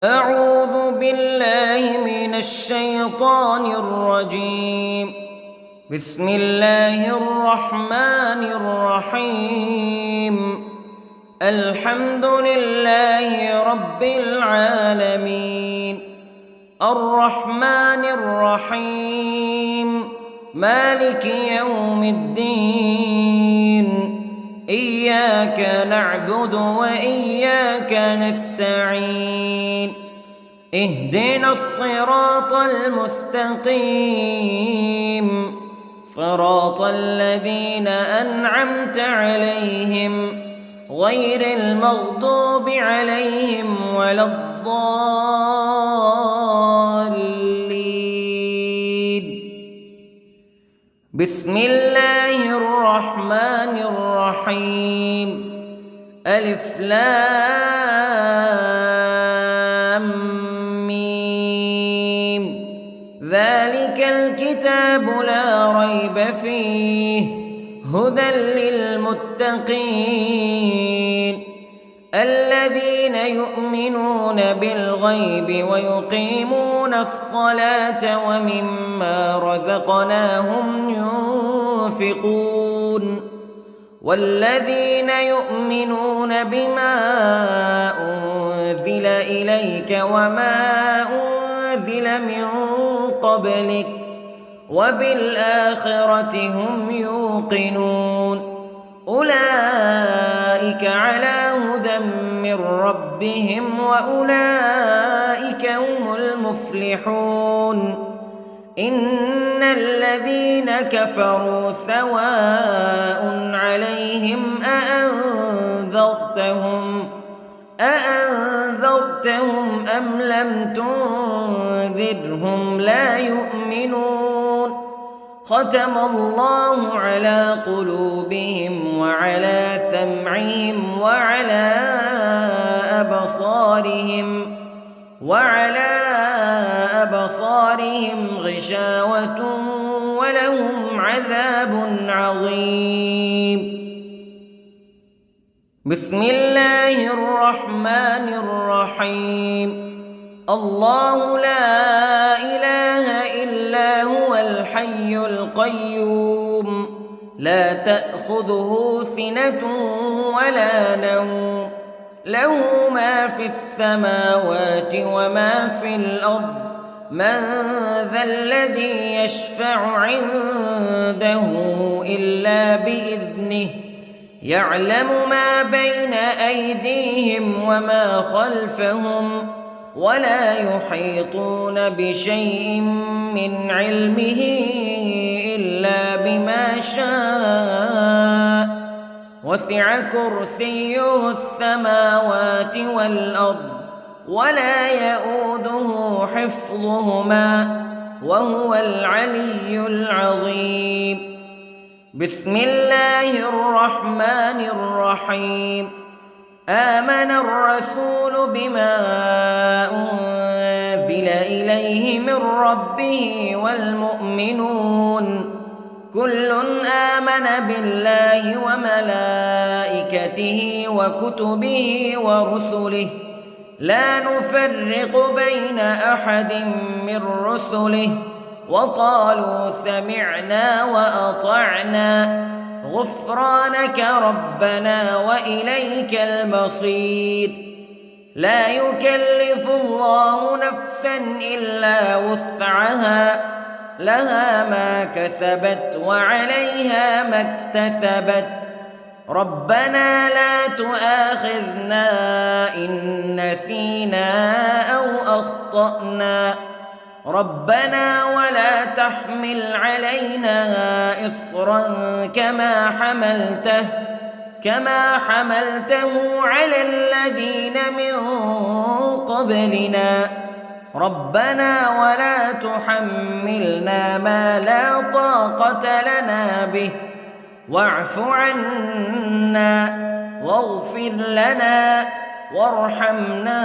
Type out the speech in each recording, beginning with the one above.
أعوذ بالله من الشيطان الرجيم. بسم الله الرحمن الرحيم. الحمد لله رب العالمين، الرحمن الرحيم، مالك يوم الدين. إياك نعبد وإياك نستعين. اهدنا الصراط المستقيم، صراط الذين أنعمت عليهم غير المغضوب عليهم ولا الضالين. بسم الله الرحمن الرحيم. ألف لام ميم. ذلك الكتاب لا ريب فيه هدى للمتقين الذين يؤمنون بالغيب ويقيمون الصلاة ومما رزقناهم ينفقون والذين يؤمنون بما أنزل إليك وما أنزل من قبلك وبالآخرة هم يوقنون. أولئك على هدى من ربهم وأولئك هم المفلحون. إن الذين كفروا سواء عليهم أأنذرتهم أم لم تنذرهم لا يؤمنون. ختم الله على قلوبهم وعلى سمعهم وعلى أبصارهم غشاوة ولهم عذاب عظيم. بسم الله الرحمن الرحيم. الله لا إله إلا هو الحي القيوم، لا تأخذه سنة ولا نوم، له ما في السماوات وما في الأرض. من ذا الذي يشفع عنده إلا بإذنه، يعلم ما بين أيديهم وما خلفهم ولا يحيطون بشيء من علمه إلا بما شاء. وسع كرسيه السماوات والأرض ولا يؤوده حفظهما وهو العلي العظيم. بسم الله الرحمن الرحيم. آمن الرسول بما أنزل إليه من ربه والمؤمنون كل آمن بالله وملائكته وكتبه ورسله لا نفرق بين أحد من رسله وقالوا سمعنا وأطعنا غفرانك ربنا وإليك المصير. لا يكلف الله نفسا إلا وسعها، لها ما كسبت وعليها ما اكتسبت. ربنا لا تؤاخذنا إن نسينا أو أخطأنا. ربنا ولا تحمل علينا إصرا كما حملته على الذين من قبلنا. ربنا ولا تحملنا ما لا طاقة لنا به واعف عنا واغفر لنا وارحمنا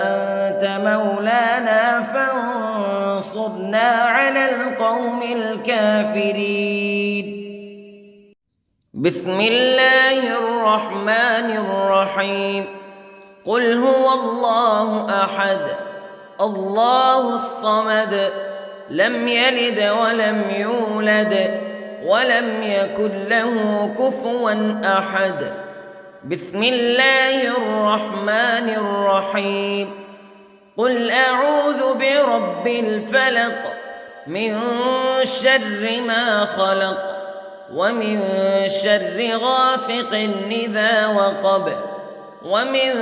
أنت مولانا فانصرنا على القوم الكافرين. بسم الله الرحمن الرحيم. قل هو الله أحد الله الصمد لم يلد ولم يولد ولم يكن له كفوا أحد. بسم الله الرحمن الرحيم. قل أعوذ برب الفلق من شر ما خلق ومن شر غاسق إذا وقب ومن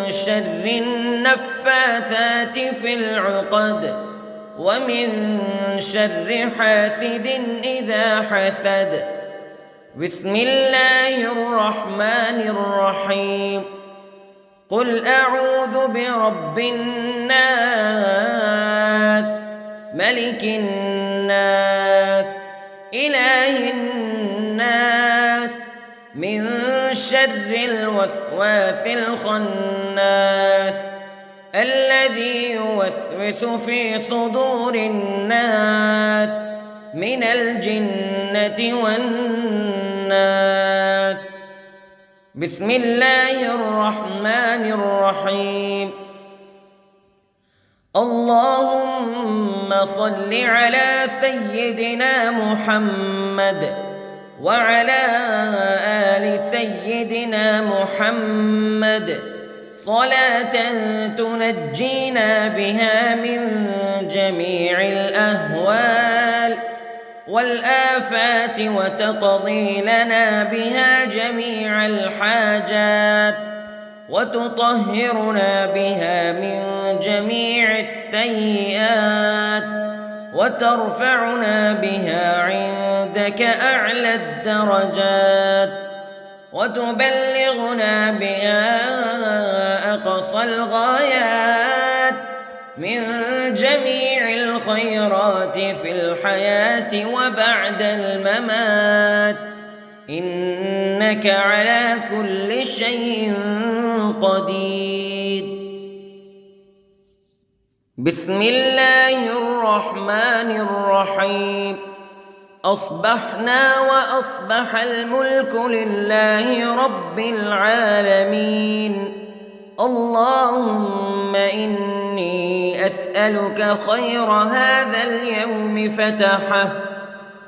شر النفاثات في العقد ومن شر حاسد إذا حسد. بسم الله الرحمن الرحيم. قل أعوذ برب الناس ملك الناس إله الناس من شر الوسواس الخناس الذي يوسوس في صدور الناس من الجنة والناس. بسم الله الرحمن الرحيم. اللهم صل على سيدنا محمد وعلى آل سيدنا محمد صلاة تنجينا بها من جميع الأهوال والآفات وتقضي لنا بها جميع الحاجات وتطهرنا بها من جميع السيئات وترفعنا بها عندك أعلى الدرجات وتبلغنا بها أقصى الغايات من جميع الخيرات في الحياة وبعد الممات إنك على كل شيء قدير. بسم الله الرحمن الرحيم. أصبحنا وأصبح الملك لله رب العالمين. اللهم إني أسألك خير هذا اليوم فتحه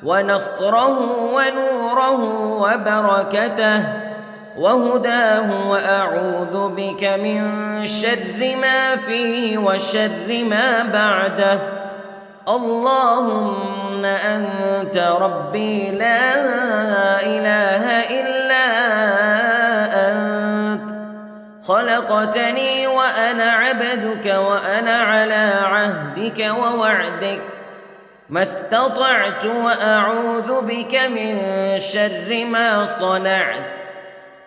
ونصره ونوره وبركته وهداه وأعوذ بك من شر ما فيه وشر ما بعده. اللهم أنت ربي لا إله إلا أنت خلقتني وأنا عبدك وأنا على عهدك ووعدك ما استطعت وأعوذ بك من شر ما صنعت.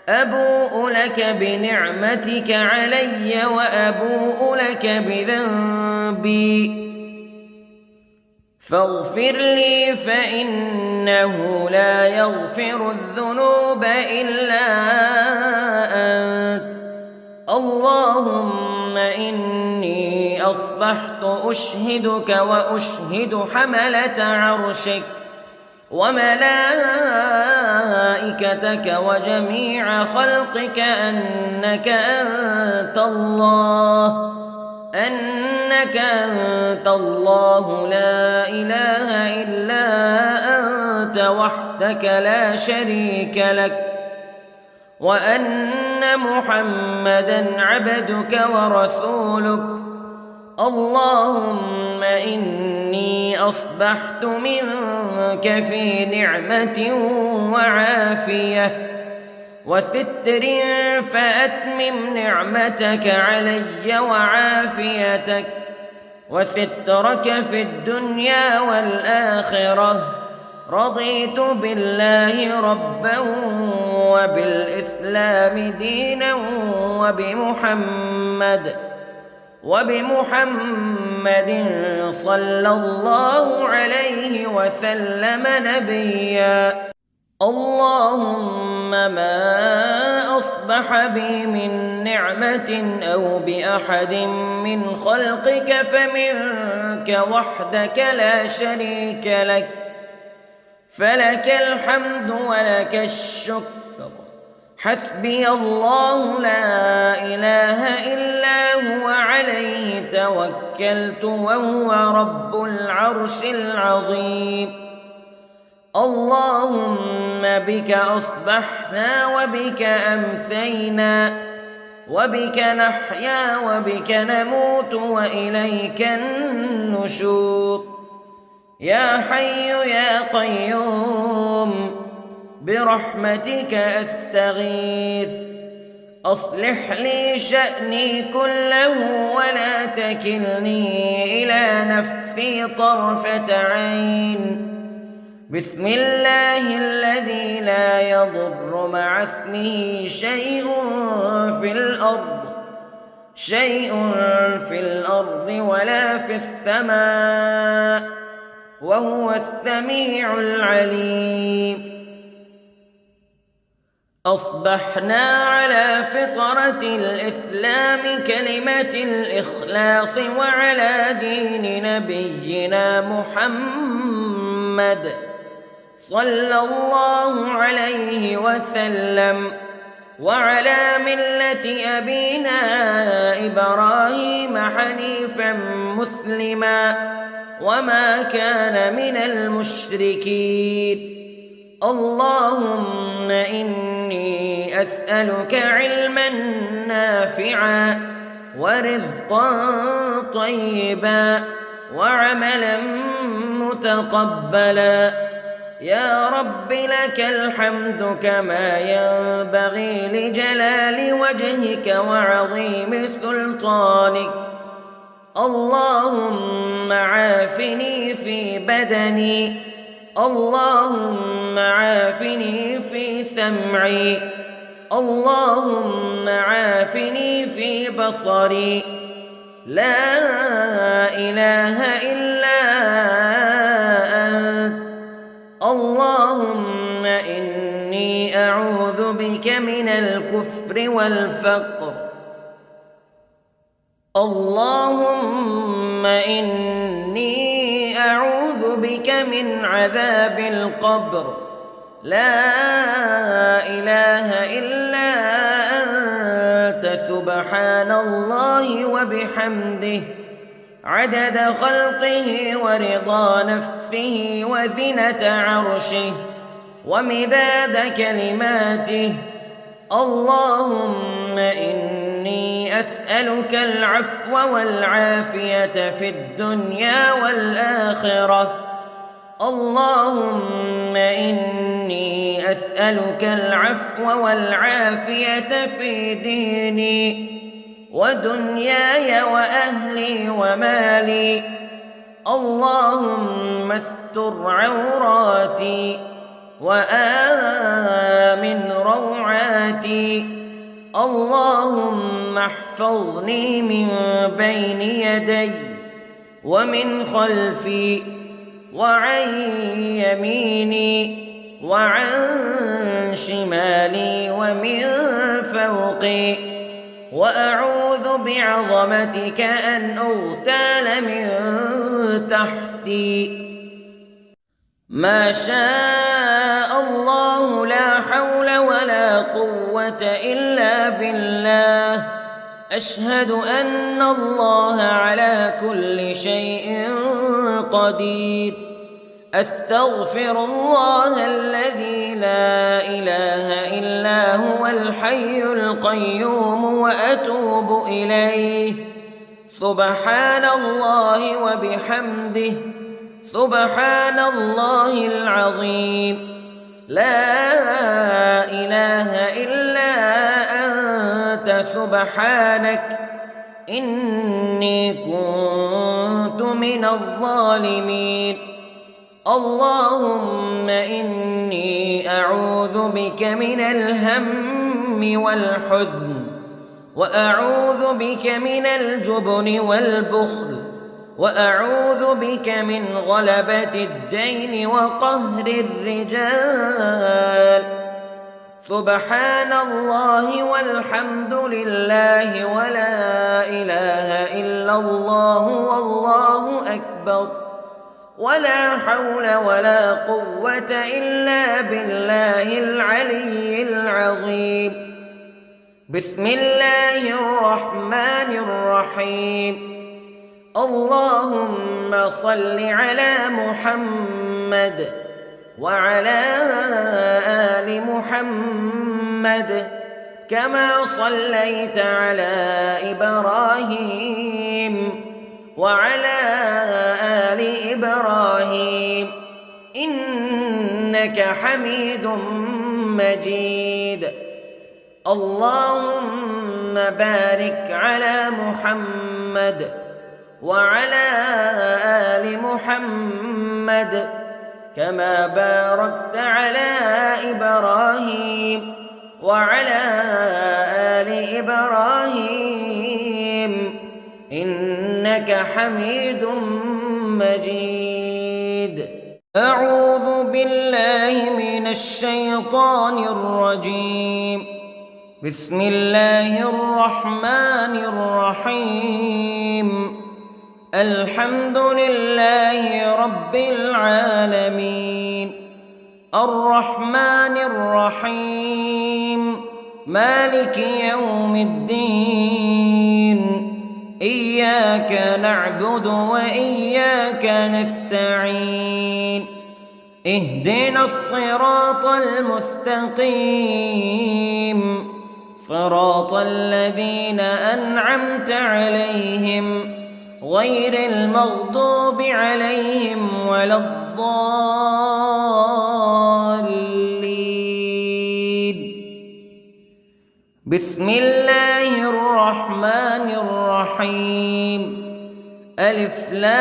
أبوء لك بنعمتك علي وأبوء لك بذنبي فاغفر لي فإنه لا يغفر الذنوب إلا أنت. اللهم إني أصبحت أشهدك وأشهد حملة عرشك وملائكتك وجميع خلقك أنك أنت الله لا إله إلا أنت وحدك لا شريك لك وأن محمدًا عبدك ورسولك. اللهم إني أصبحت منك في نعمة وعافية وستر فأتمم نعمتك علي وعافيتك وسترك في الدنيا والآخرة. رضيت بالله ربا وبالإسلام دينا وبمحمد صلى الله عليه وسلم نبيا. اللهم ما أصبح بي من نعمة أو بأحد من خلقك فمنك وحدك لا شريك لك فلك الحمد ولك الشكر حسبي الله لا إله إلا هو عليه توكلت وهو رب العرش العظيم اللهم بك أصبحنا وبك أمسينا وبك نحيا وبك نموت وإليك النشور يا حي يا قيوم برحمتك أستغيث أصلح لي شأني كله ولا تكلني إلى نفسي طرفة عين بسم الله الذي لا يضر مع اسمه شيء في الأرض ولا في السماء وهو السميع العليم أصبحنا على فطرة الإسلام كلمة الإخلاص وعلى دين نبينا محمد صلى الله عليه وسلم وعلى ملة أبينا إبراهيم حنيفا مسلما وما كان من المشركين اللهم إني أسألك علما نافعا ورزقا طيبا وعملا متقبلا يا رب لك الحمد كما ينبغي لجلال وجهك وعظيم سلطانك اللهم عافني في بدني اللهم عافني في سمعي اللهم عافني في بصري لا إله إلا أنت اللهم إني أعوذ بك من الكفر والفقر اللهم إني أعوذ بك من عذاب القبر لا إله إلا أنت سبحان الله وبحمده عدد خلقه ورضا نفسه وزنة عرشه ومداد كلماته اللهم إني أسألك العفو والعافية في الدنيا والآخرة اللهم إني أسألك العفو والعافية في ديني ودنياي وأهلي ومالي اللهم استر عوراتي وآمن روعاتي اللهم احفظني من بين يدي ومن خلفي وعن يميني وعن شمالي ومن فوقي وأعوذ بعظمتك أن أغتال من تحتي ما شاء الله لا حول ولا قوة إلا بالله أشهد أن الله على كل شيء قدير أستغفر الله الذي لا إله إلا هو الحي القيوم وأتوب إليه سبحان الله وبحمده سبحان الله العظيم لا إله إلا أنت سبحانك إني كنت من الظالمين اللهم إني أعوذ بك من الهم والحزن وأعوذ بك من الجبن والبخل وأعوذ بك من غلبة الدين وقهر الرجال سبحان الله والحمد لله ولا إله إلا الله والله أكبر ولا حول ولا قوة إلا بالله العلي العظيم. بسم الله الرحمن الرحيم. اللهم صل على محمد وعلى آل محمد كما صليت على إبراهيم وعلى آل إبراهيم إنك حميد مجيد. اللهم بارك على محمد وعلى آل محمد كما باركت على إبراهيم وعلى آل إبراهيم إنك حميد مجيد. أعوذ بالله من الشيطان الرجيم. بسم الله الرحمن الرحيم. الحمد لله رب العالمين الرحمن الرحيم مالك يوم الدين إياك نعبد وإياك نستعين اهدنا الصراط المستقيم صراط الذين أنعمت عليهم غير المغضوب عليهم ولا الضالين. بسم الله الرحمن الرحيم. ألف لام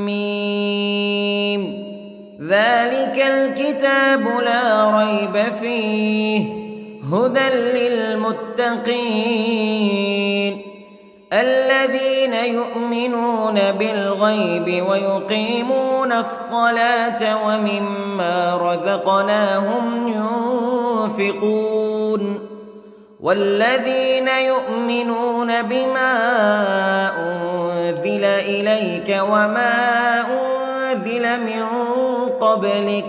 ميم ذلك الكتاب لا ريب فيه هدى للمتقين الذين يؤمنون بالغيب ويقيمون الصلاة ومما رزقناهم ينفقون والذين يؤمنون بما أنزل إليك وما أنزل من قبلك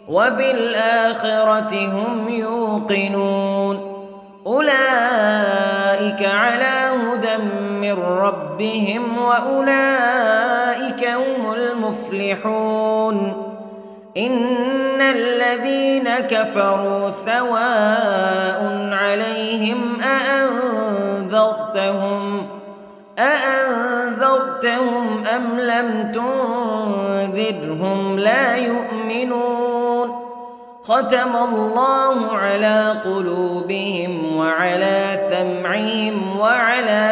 وبالآخرة هم يوقنون أولئك على هدى من ربهم وأولئك هم المفلحون. إن الذين كفروا سواء عليهم أأنذرتهم أم لم تنذرهم لا يؤمنون. ختم الله على قلوبهم وعلى سمعهم وعلى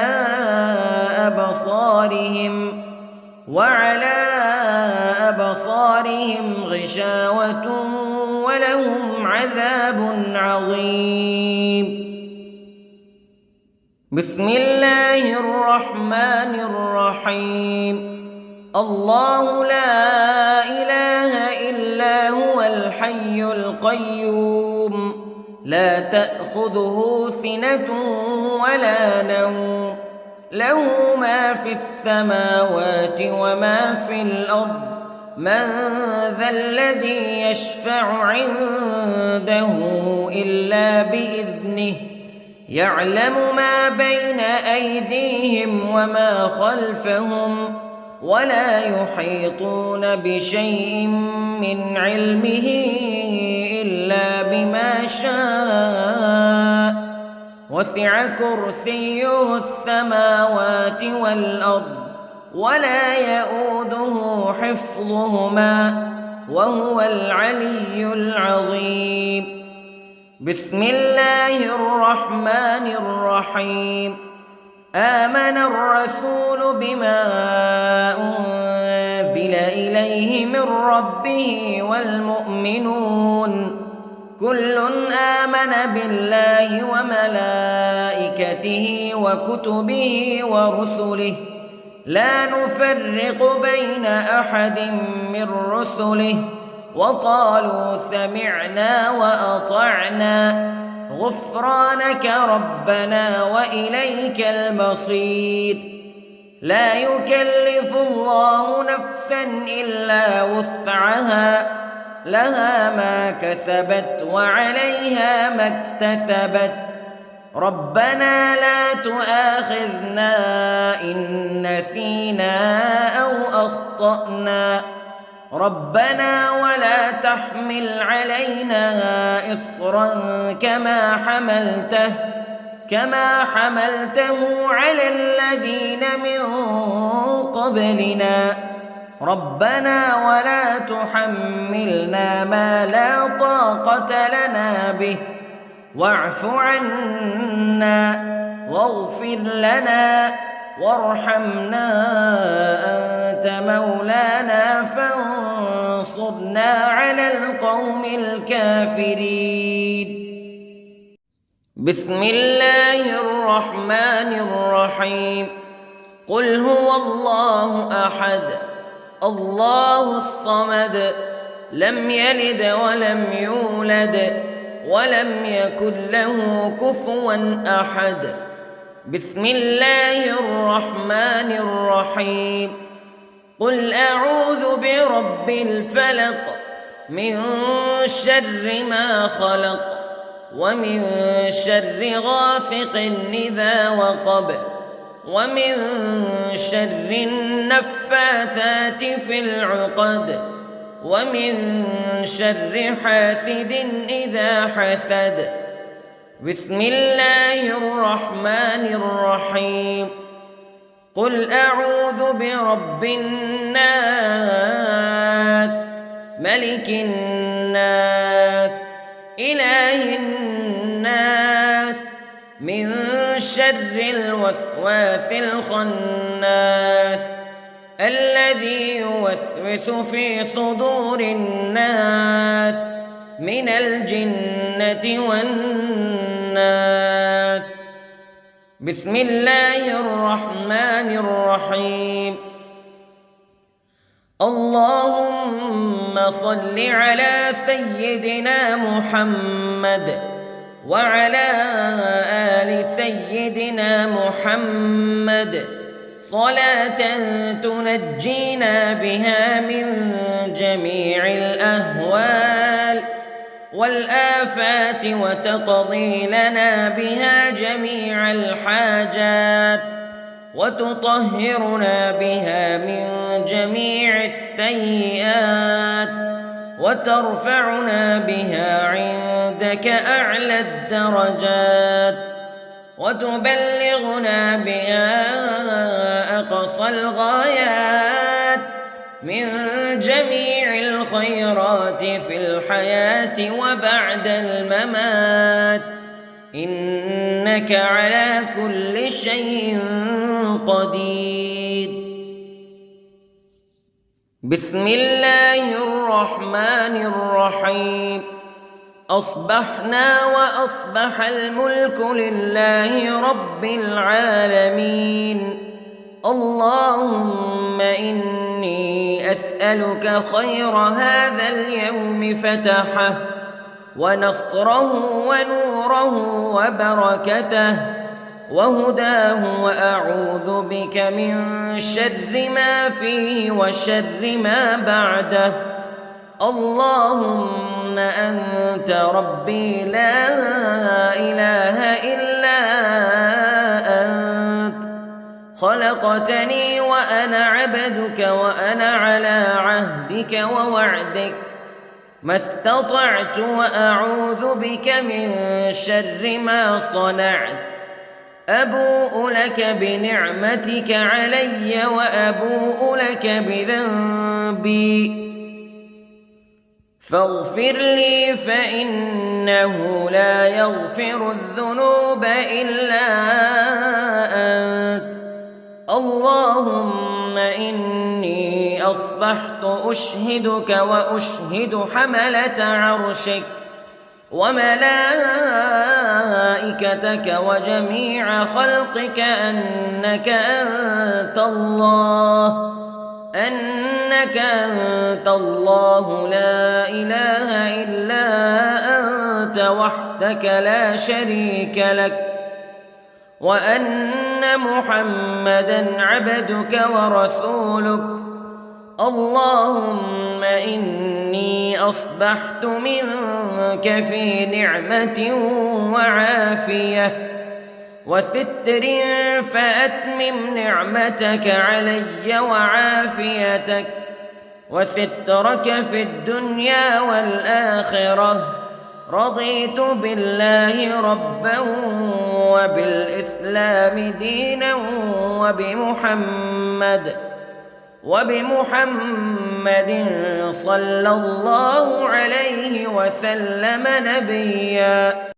أبصارهم غشاوة ولهم عذاب عظيم. بسم الله الرحمن الرحيم. الله لا إله إلا هو الحي القيوم لا تأخذه سنة ولا نوم له ما في السماوات وما في الأرض من ذا الذي يشفع عنده إلا بإذنه يعلم ما بين أيديهم وما خلفهم ولا يحيطون بشيء من علمه إلا بما شاء وسع كرسيه السماوات والأرض ولا يؤوده حفظهما وهو العلي العظيم. بسم الله الرحمن الرحيم. آمن الرسول بما أنزل إليه من ربه والمؤمنون كل آمن بالله وملائكته وكتبه ورسله لا نفرق بين أحد من رسله وقالوا سمعنا وأطعنا غفرانك ربنا وإليك المصير. لا يكلف الله نفسا إلا وسعها لها ما كسبت وعليها ما اكتسبت ربنا لا تؤاخذنا إن نسينا أو أخطأنا ربنا ولا تحمل علينا إصرا كما حملته على الذين من قبلنا ربنا ولا تحملنا ما لا طاقة لنا به واعف عنا واغفر لنا وارحمنا أنت مولانا فانصرنا على القوم الكافرين. بسم الله الرحمن الرحيم. قل هو الله أحد الله الصمد لم يلد ولم يولد ولم يكن له كفوا أحد. بسم الله الرحمن الرحيم. قل أعوذ برب الفلق من شر ما خلق ومن شر غاسق إذا وقب ومن شر النفاثات في العقد ومن شر حاسد إذا حسد. بسم الله الرحمن الرحيم. قل أعوذ برب الناس ملك الناس إله الناس من شر الوسواس الخناس الذي يوسوس في صدور الناس من الجنة والناس. بسم الله الرحمن الرحيم. اللهم صل على سيدنا محمد وعلى آل سيدنا محمد صلاة تنجينا بها من جميع الأهوال والآفات وتقضي لنا بها جميع الحاجات وتطهرنا بها من جميع السيئات وترفعنا بها عندك أعلى الدرجات وتبلغنا بها أقصى الغايات من جميع الخيرات في الحياة وبعد الممات إنك على كل شيء قدير. بسم الله الرحمن الرحيم. أصبحنا وأصبح الملك لله رب العالمين. اللهم إني أسألك خير هذا اليوم فتحه ونصره ونوره وبركته وهداه وأعوذ بك من شر ما فيه وشر ما بعده. اللهم أنت ربي لا إله إلا أنت خلقتني وأنا عبدك وأنا على عهدك ووعدك ما استطعت وأعوذ بك من شر ما صنعت. أبوء لك بنعمتك علي وأبوء لك بذنبي فاغفر لي فإنه لا يغفر الذنوب إلا أنت. اللهم إني أصبحت أشهدك وأشهد حملة عرشك وملائكتك وجميع خلقك أنك أنت الله لا إله إلا أنت وحدك لا شريك لك وأن أن محمدًا عبدك ورسولك. اللهم إني أصبحت منك في نعمة وعافية وستر، فأتمم نعمتك علي وعافيتك وسترك في الدنيا والآخرة. رضيت بالله ربًا وبالإسلام دينًا وبمحمد صلى الله عليه وسلم نبيًا.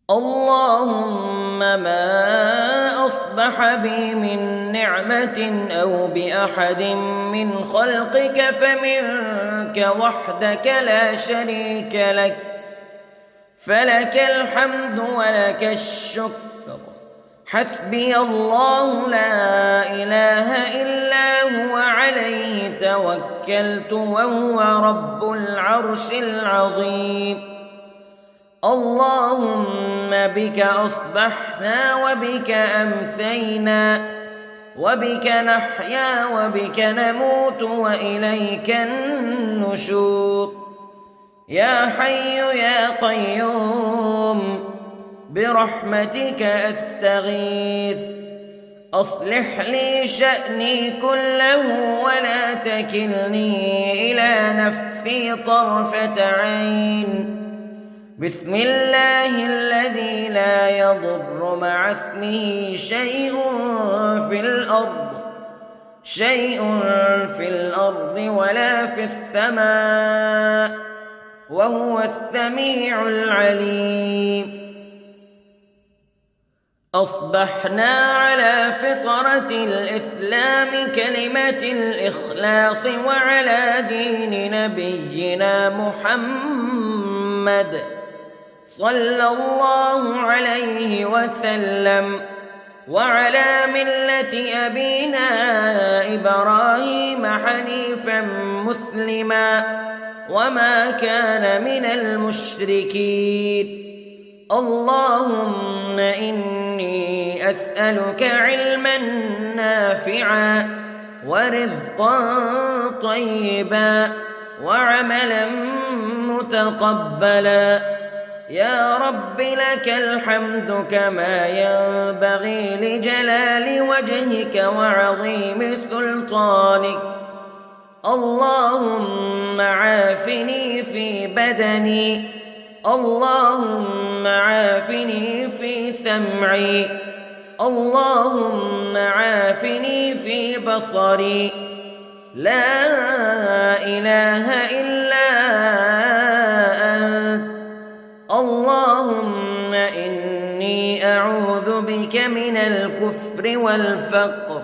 اللهم ما أصبح بي من نعمة أو بأحد من خلقك فمنك وحدك لا شريك لك، فلك الحمد ولك الشكر. حسبي الله لا إله إلا هو عليه توكلت وهو رب العرش العظيم. اللهم بك أصبحنا وبك أمسينا وبك نحيا وبك نموت وإليك النشور. يا حي يا قيوم برحمتك أستغيث، أصلح لي شأني كله ولا تكلني إلى نفسي طرفة عين. بسم الله الذي لا يضر مع اسمه شيء في الأرض ولا في السماء، وهو السميع العليم. أصبحنا على فطرة الإسلام كلمة الإخلاص وعلى دين نبينا محمد صلى الله عليه وسلم، وعلى ملة أبينا إبراهيم حنيفا مسلما وما كان من المشركين. اللهم إني أسألك علما نافعا ورزقا طيبا وعملا متقبلا. يا رب لك الحمد كما ينبغي لجلال وجهك وعظيم سلطانك. اللهم عافني في بدني، اللهم عافني في سمعي، اللهم عافني في بصري. لا إله إلا أنت. اللهم إني أعوذ بك من الكفر والفقر.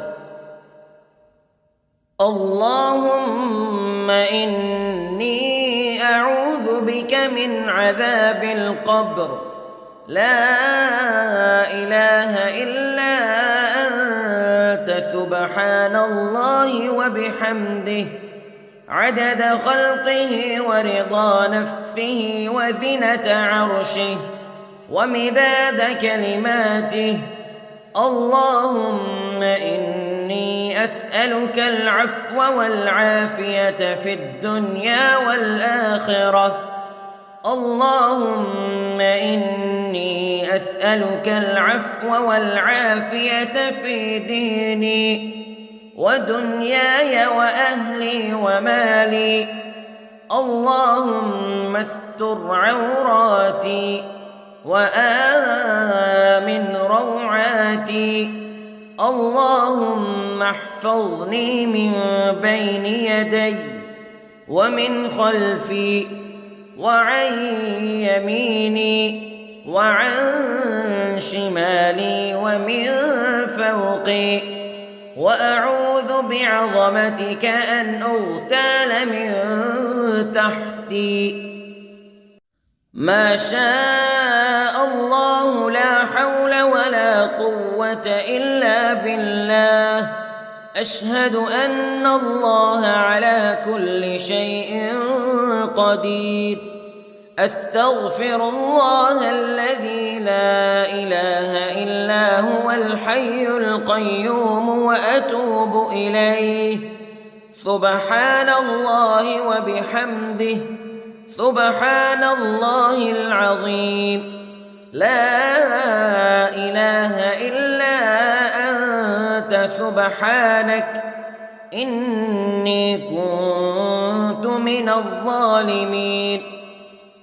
اللهم إني أعوذ بك من عذاب القبر. لا إله إلا أنت سبحان الله وبحمده عدد خلقه ورضا نفسه وزنة عرشه ومداد كلماته. اللهم إني أسألك العفو والعافية في الدنيا والآخرة. اللهم إني أسألك العفو والعافية في ديني ودنياي وأهلي ومالي. اللهم استر عوراتي وآمن روعاتي. اللهم احفظني من بين يدي ومن خلفي وعن يميني وعن شمالي ومن فوقي، وأعوذ بعظمتك أن أغتال من تحتي. ما شاء الله لا حول ولا قوة إلا بالله. أشهد أن الله على كل شيء قدير. أستغفر الله الذي لا إله إلا هو الحي القيوم وأتوب إليه. سبحان الله وبحمده، سبحان الله العظيم. لا إله إلا أنت سبحانك إني كنت من الظالمين.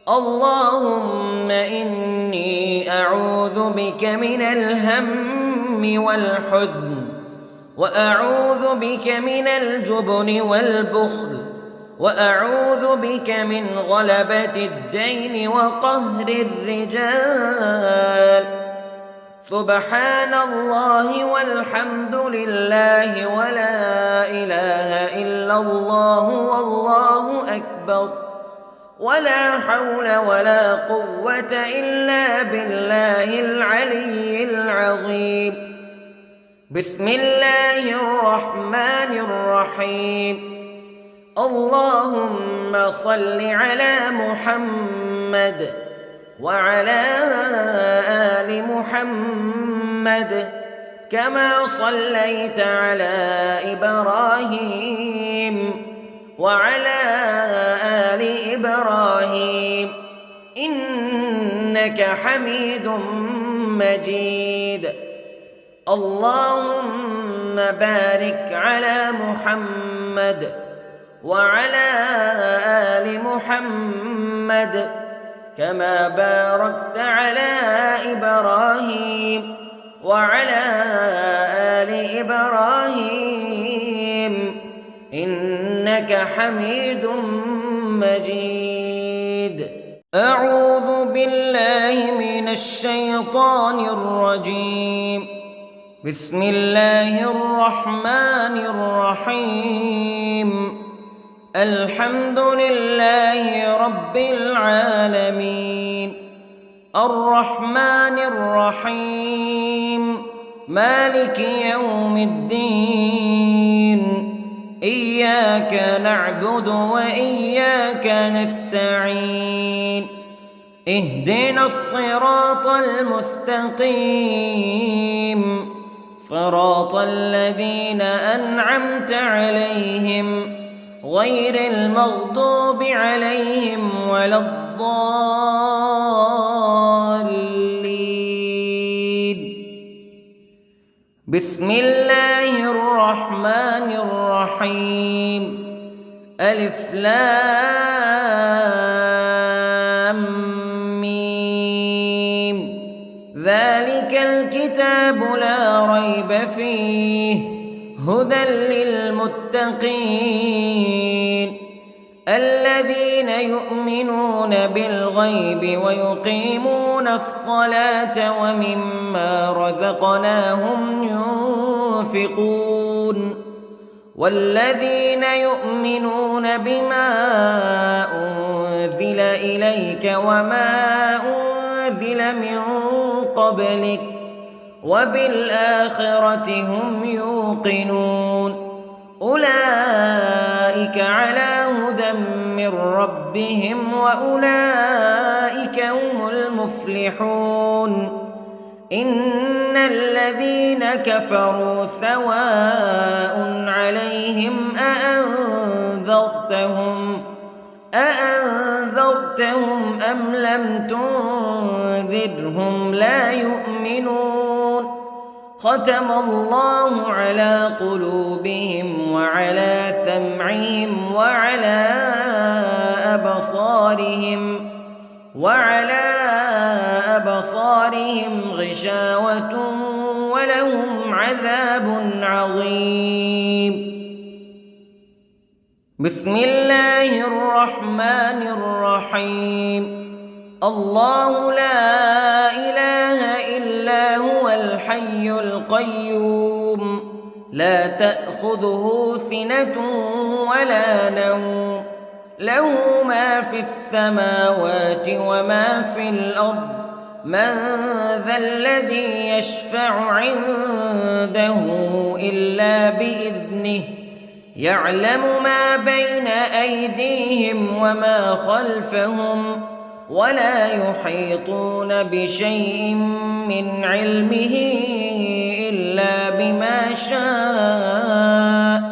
اللهم إني أعوذ بك من الهم والحزن، وأعوذ بك من الجبن والبخل، وأعوذ بك من غلبة الدين وقهر الرجال. سبحان الله والحمد لله ولا إله إلا الله والله أكبر، ولا حول ولا قوة إلا بالله العلي العظيم. بسم الله الرحمن الرحيم. اللهم صل على محمد وعلى آل محمد كما صليت على إبراهيم وعلى آل إبراهيم إنك حميد مجيد. اللهم بارك على محمد وعلى آل محمد كما باركت على إبراهيم وعلى آل إبراهيم إنك حميد مجيد. أعوذ بالله من الشيطان الرجيم. بسم الله الرحمن الرحيم. الحمد لله رب العالمين، الرحمن الرحيم، مالك يوم الدين. إياك نعبد وإياك نستعين. اهدنا الصراط المستقيم، صراط الذين أنعمت عليهم غير المغضوب عليهم ولا الضالين. بسم الله الرحمن الرحيم. ألف لام ميم. ذلك الكتاب لا ريب فيه هدى للمتقين الذين يؤمنون بالغيب ويقيمون الصلاة ومما رزقناهم ينفقون والذين يؤمنون بما أنزل إليك وما أنزل من قبلك وبالآخرة هم يوقنون أولئك على هدى من ربهم وأولئك هم المفلحون. إن الذين كفروا سواء عليهم أأنذرتهم أم لم تنذرهم لا يؤمنون. ختم الله على قلوبهم وعلى سمعهم وعلى أبصارهم غشاوة ولهم عذاب عظيم. بسم الله الرحمن الرحيم. الله لا إله إلا هو الحي القيوم لا تأخذه سنة ولا نوم له ما في السماوات وما في الأرض من ذا الذي يشفع عنده إلا بإذنه يعلم ما بين أيديهم وما خلفهم ولا يحيطون بشيء من علمه إلا بما شاء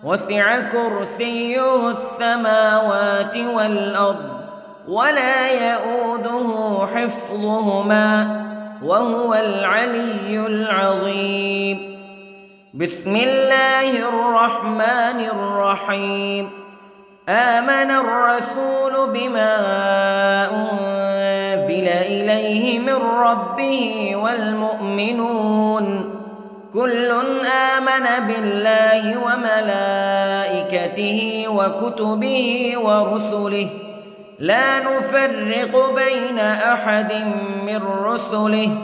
وسع كرسيه السماوات والأرض ولا يئوده حفظهما وهو العلي العظيم. بسم الله الرحمن الرحيم. آمن الرسول بما أنزل إليه من ربه والمؤمنون كل آمن بالله وملائكته وكتبه ورسله لا نفرق بين أحد من رسله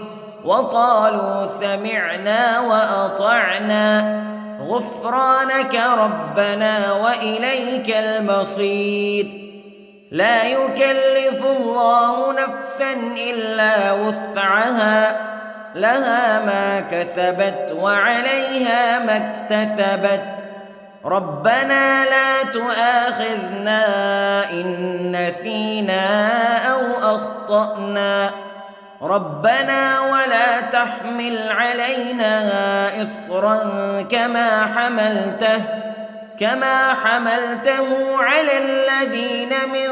وقالوا سمعنا وأطعنا غفرانك ربنا وإليك المصير. لا يكلف الله نفسا إلا وسعها لها ما كسبت وعليها ما اكتسبت ربنا لا تؤاخذنا إن نسينا أو أخطأنا ربنا ولا تحمل علينا إصرا كما حملته على الذين من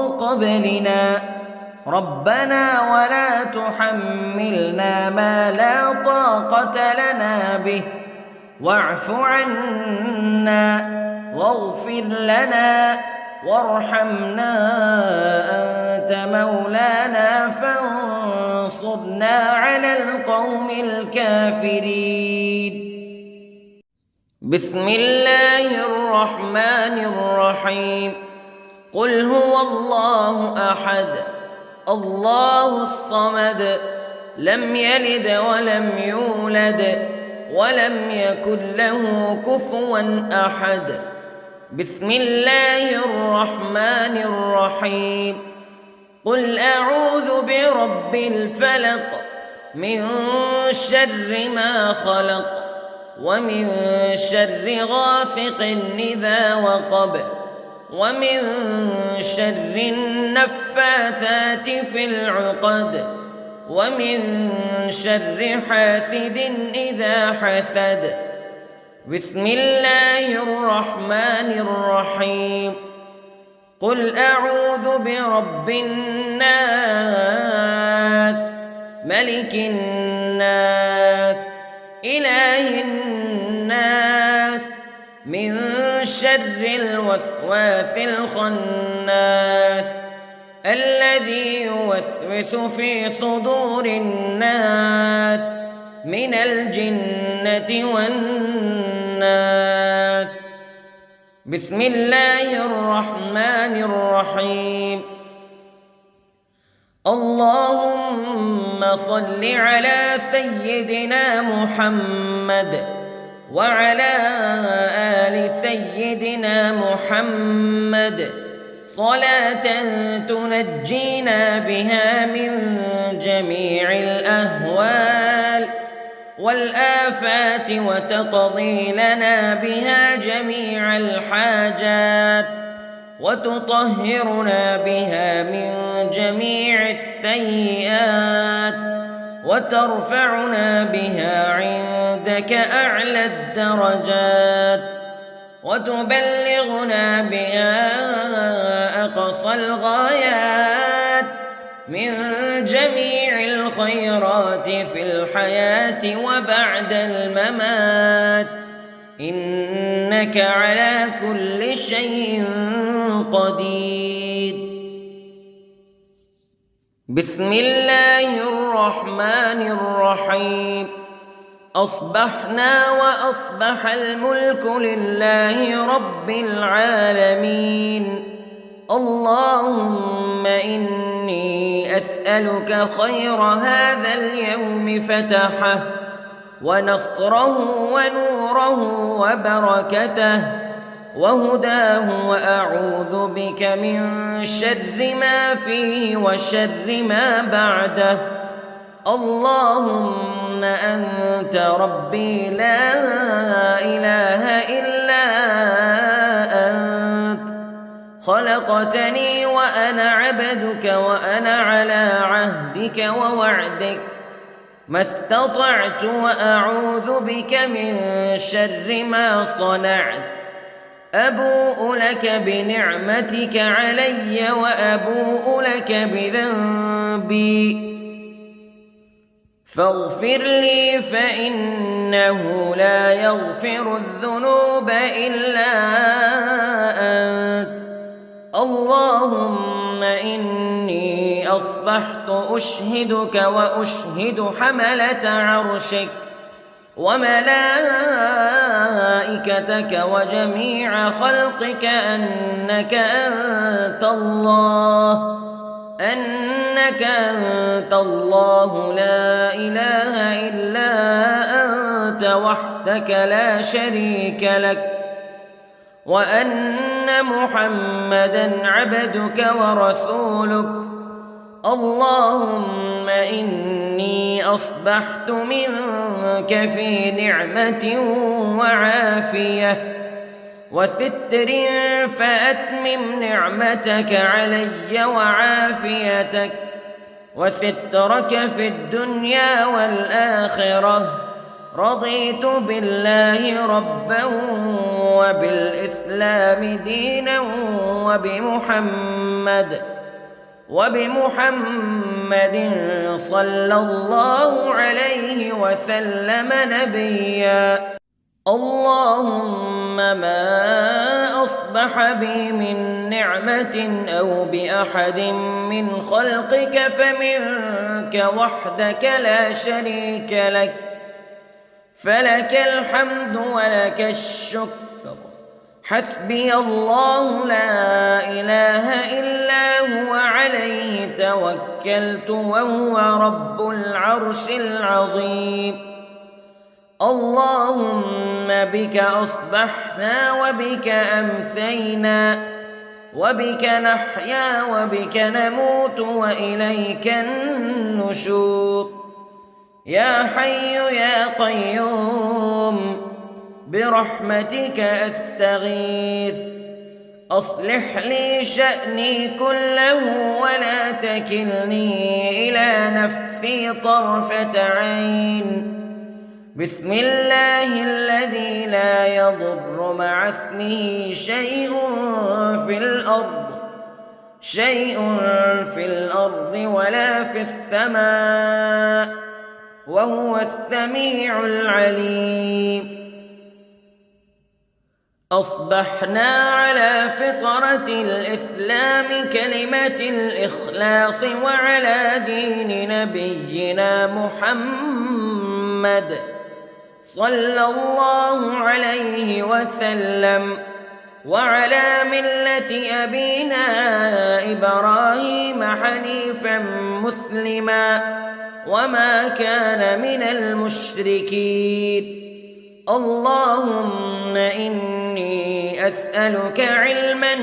قبلنا ربنا ولا تحملنا ما لا طاقة لنا به واعف عنا واغفر لنا وارحمنا أنت مولانا فانصرنا على القوم الكافرين. بسم الله الرحمن الرحيم. قل هو الله أحد الله الصمد لم يلد ولم يولد ولم يكن له كفوا أحد. بسم الله الرحمن الرحيم. قل أعوذ برب الفلق من شر ما خلق ومن شر غاسق إذا وقب ومن شر النفاثات في العقد ومن شر حاسد إذا حسد. بسم الله الرحمن الرحيم. قل أعوذ برب الناس ملك الناس إله الناس من شر الوسواس الخناس الذي يوسوس في صدور الناس من الجنة والناس. بسم الله الرحمن الرحيم. اللهم صل على سيدنا محمد وعلى آل سيدنا محمد صلاة تنجينا بها من جميع الأهوال والآفات وتقضي لنا بها جميع الحاجات وتطهرنا بها من جميع السيئات وترفعنا بها عندك أعلى الدرجات وتبلغنا بها أقصى الغايات من جميع الخيرات في الحياة وبعد الممات إنك على كل شيء قدير. بسم الله الرحمن الرحيم. أصبحنا وأصبح الملك لله رب العالمين. اللهم إني أسألك خير هذا اليوم فتحه ونصره ونوره وبركته وهداه وأعوذ بك من شر ما فيه وشر ما بعده. اللهم أنت ربي لا إله إلا أنت خلقت خلقتني وأنا عبدك وأنا على عهدك ووعدك ما استطعت وأعوذ بك من شر ما صنعت أبوء لك بنعمتك علي وأبوء لك بذنبي فاغفر لي فإنه لا يغفر الذنوب إلا أنت اللهم إني أصبحت أشهدك وأشهد حملة عرشك وملائكتك وجميع خلقك أنك أنت الله لا إله إلا أنت وحدك لا شريك لك وأن محمدًا عبدك ورسولك اللهم إني أصبحت منك في نعمة وعافية وستر فأتمم نعمتك علي وعافيتك وسترك في الدنيا والآخرة رضيت بالله ربا وبالإسلام دينا وبمحمد صلى الله عليه وسلم نبيا اللهم ما أصبح بي من نعمة أو بأحد من خلقك فمنك وحدك لا شريك لك فلك الحمد ولك الشكر حسبي الله لا إله إلا هو عليه توكلت وهو رب العرش العظيم اللهم بك أصبحنا وبك أمسينا وبك نحيا وبك نموت وإليك النشور يا حي يا قيوم برحمتك أستغيث أصلح لي شأني كله ولا تكلني إلى نفسي طرفة عين بسم الله الذي لا يضر مع اسمه شيء في الأرض ولا في السماء وهو السميع العليم أصبحنا على فطرة الإسلام كلمة الإخلاص وعلى دين نبينا محمد صلى الله عليه وسلم وعلى ملة أبينا إبراهيم حنيفا مسلما وما كان من المشركين اللهم إني أسألك علما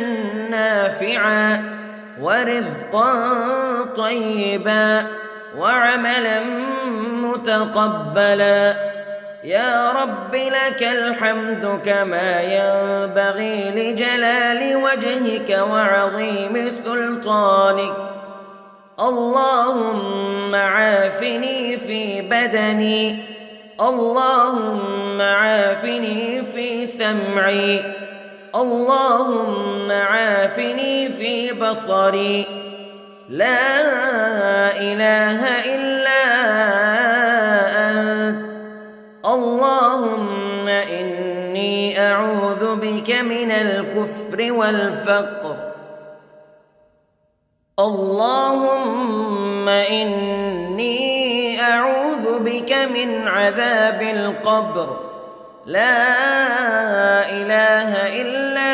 نافعا ورزقا طيبا وعملا متقبلا يا رب لك الحمد كما ينبغي لجلال وجهك وعظيم سلطانك اللهم عافني في بدني اللهم عافني في سمعي اللهم عافني في بصري لا إله إلا أنت اللهم إني أعوذ بك من الكفر والفقر اللهم إني أعوذ بك من عذاب القبر لا إله إلا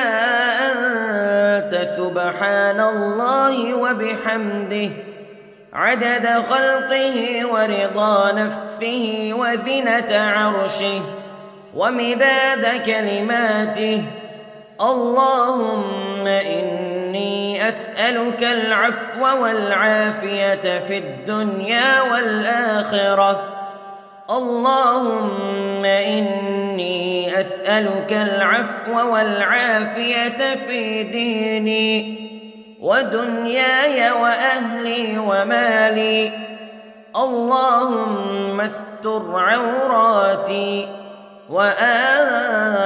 أنت سبحان الله وبحمده عدد خلقه ورضا نفسه وزنة عرشه ومداد كلماته اللهم إني أسألك العفو والعافية في الدنيا والآخرة اللهم إني أسألك العفو والعافية في ديني ودنياي وأهلي ومالي. اللهم استر عوراتي وآمن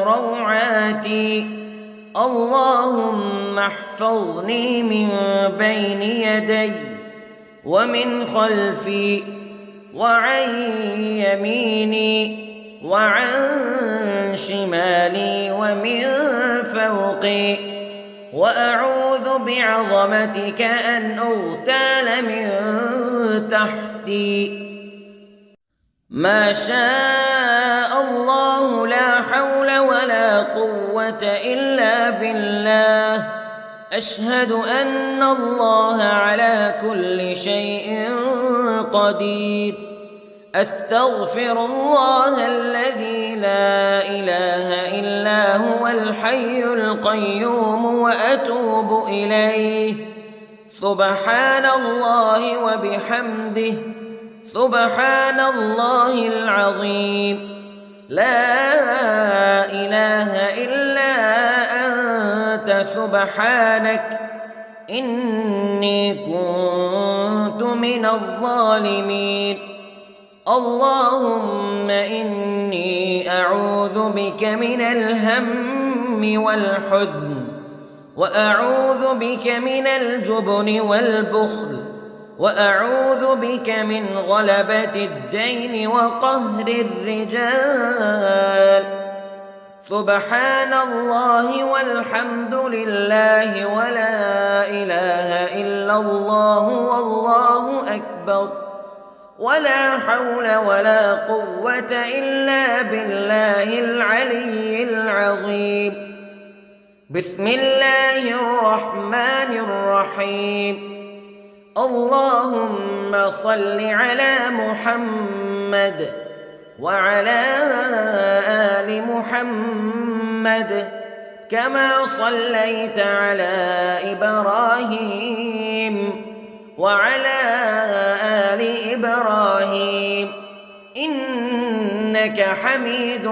روعاتي. اللهم احفظني من بين يدي ومن خلفي وعن يميني وعن شمالي ومن فوقي، وأعوذ بعظمتك أن أغتال من تحتي. ما شاء الله لا حول ولا قوة إلا بالله. أشهد أن الله على كل شيء قدير. أستغفر الله الذي لا إله إلا هو الحي القيوم وأتوب إليه. سبحان الله وبحمده، سبحان الله العظيم. لا إله إلا أنت سبحانك إني كنت من الظالمين. اللهم إني أعوذ بك من الهم والحزن، وأعوذ بك من الجبن والبخل، وأعوذ بك من غلبة الدين وقهر الرجال. سبحان الله والحمد لله ولا إله إلا الله والله أكبر، ولا حول ولا قوة إلا بالله العلي العظيم. بسم الله الرحمن الرحيم. اللهم صل على محمد وعلى آل محمد كما صليت على إبراهيم وعلى آل إبراهيم إنك حميد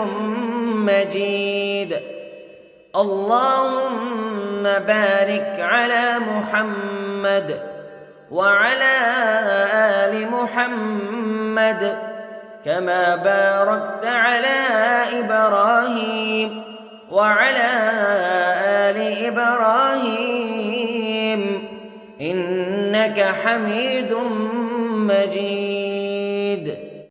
مجيد. اللهم بارك على محمد وعلى آل محمد كما باركت على إبراهيم وعلى آل إبراهيم إنك حميد مجيد.